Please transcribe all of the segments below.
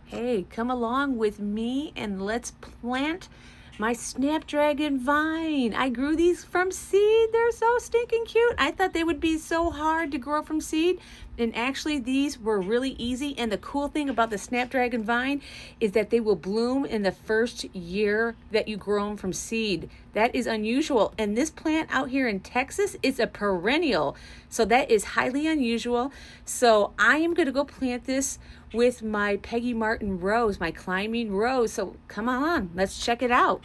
Hey, come along with me and let's plant my Snapdragon vine. I grew these from seed. They're so stinking cute. I thought they would be so hard to grow from seed. And actually these were really easy. And the cool thing about the Snapdragon vine is that they will bloom in the first year that you grow them from seed. That is unusual. And this plant out here in Texas is a perennial. So that is highly unusual. So I am going to go plant this with my Peggy Martin rose, my climbing rose. So come on, let's check it out.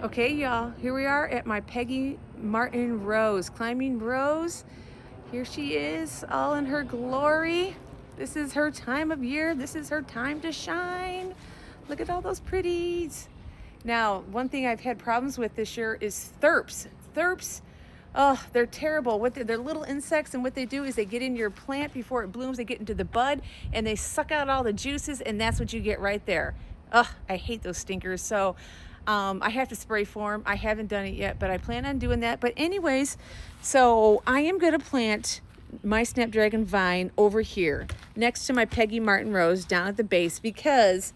Okay, y'all, here we are at my Peggy Martin rose, climbing rose. Here she is, all in her glory. This is her time of year. This is her time to shine. Look at all those pretties. Now, one thing I've had problems with this year is thrips. Thrips, oh, they're terrible. They're little insects, and what they do is they get in your plant before it blooms. They get into the bud, and they suck out all the juices, and that's what you get right there. Ugh, I hate those stinkers. So I have to spray for them. I haven't done it yet, but I plan on doing that. But anyways, so I am going to plant my Snapdragon vine over here next to my Peggy Martin rose down at the base, because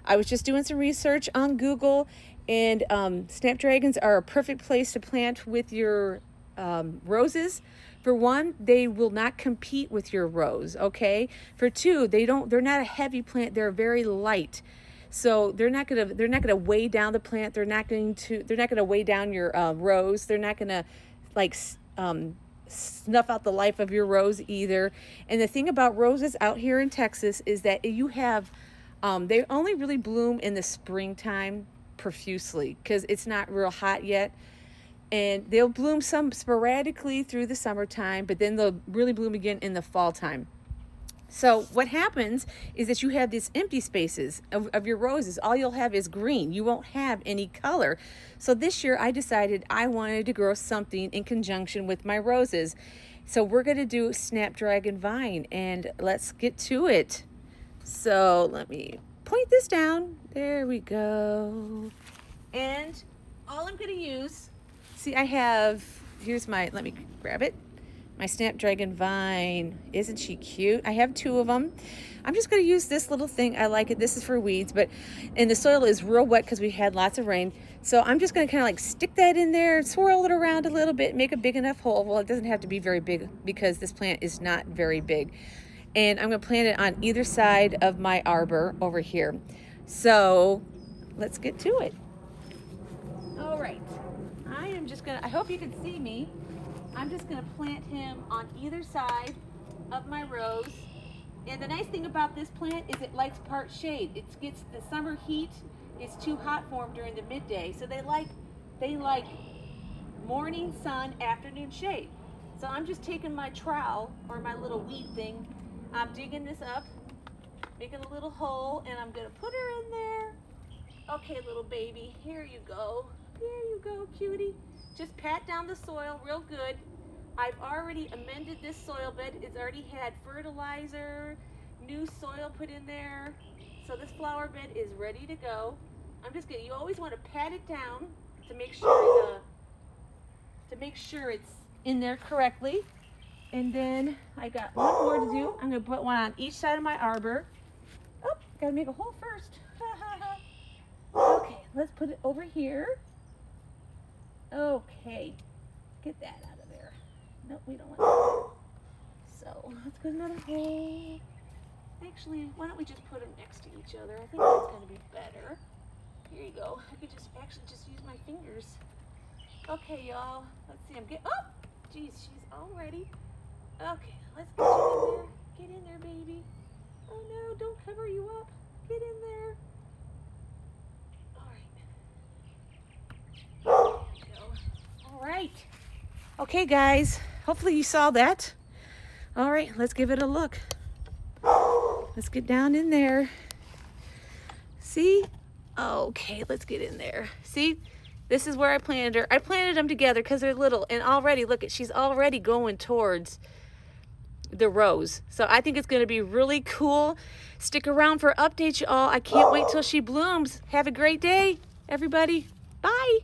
I was just doing some research on Google, and Snapdragons are a perfect place to plant with your roses. For one, they will not compete with your rose, okay? For two, they're not a heavy plant, they're very light. So they're not gonna weigh down the plant. They're not gonna weigh down your rose. They're not gonna snuff out the life of your rose either. And the thing about roses out here in Texas is that you have they only really bloom in the springtime profusely, because it's not real hot yet. And they'll bloom some sporadically through the summertime, but then they'll really bloom again in the fall time. So what happens is that you have these empty spaces of your roses. All you'll have is green. You won't have any color. So this year I decided I wanted to grow something in conjunction with my roses. So we're going to do Snapdragon vine, and let's get to it. So let me point this down. There we go. And all I'm going to use, see, here's my, let me grab it. My Snapdragon vine. Isn't she cute? I have two of them. I'm just going to use this little thing. I like it. This is for weeds, and the soil is real wet because we had lots of rain. So I'm just going to kind of like stick that in there, swirl it around a little bit, make a big enough hole. Well, it doesn't have to be very big because this plant is not very big. And I'm going to plant it on either side of my arbor over here. So let's get to it. All right. I hope you can see me. I'm just going to plant him on either side of my rose. And the nice thing about this plant is it likes part shade. It gets the summer heat. It's too hot for them during the midday. So they like morning sun, afternoon shade. So I'm just taking my trowel, or my little weed thing. I'm digging this up, making a little hole, and I'm going to put her in there. Okay, little baby, here you go. There you go, cutie. Just pat down the soil real good. I've already amended this soil bed. It's already had fertilizer, new soil put in there. So this flower bed is ready to go. You always want to pat it down to make sure it's in there correctly. And then I got one more to do. I'm going to put one on each side of my arbor. Oh, got to make a hole first. Okay, let's put it over here. Okay, get that out of there. Nope, we don't want that. So let's put another hole. Actually, why don't we just put them next to each other? I think that's going to be better. Here you go. I could just use my fingers. Okay, y'all. Let's see. Oh, geez, she's all ready. Okay, let's get you in there. Get in there, baby. Oh no, don't cover you up. Get in there. All right. Okay, guys. Hopefully you saw that. All right, let's give it a look. Let's get down in there. See? Okay, let's get in there. See? This is where I planted her. I planted them together because they're little. And already, look, she's already going towards the rose. So I think it's going to be really cool. Stick around for updates, y'all. I can't wait till she blooms. Have a great day, everybody. Bye.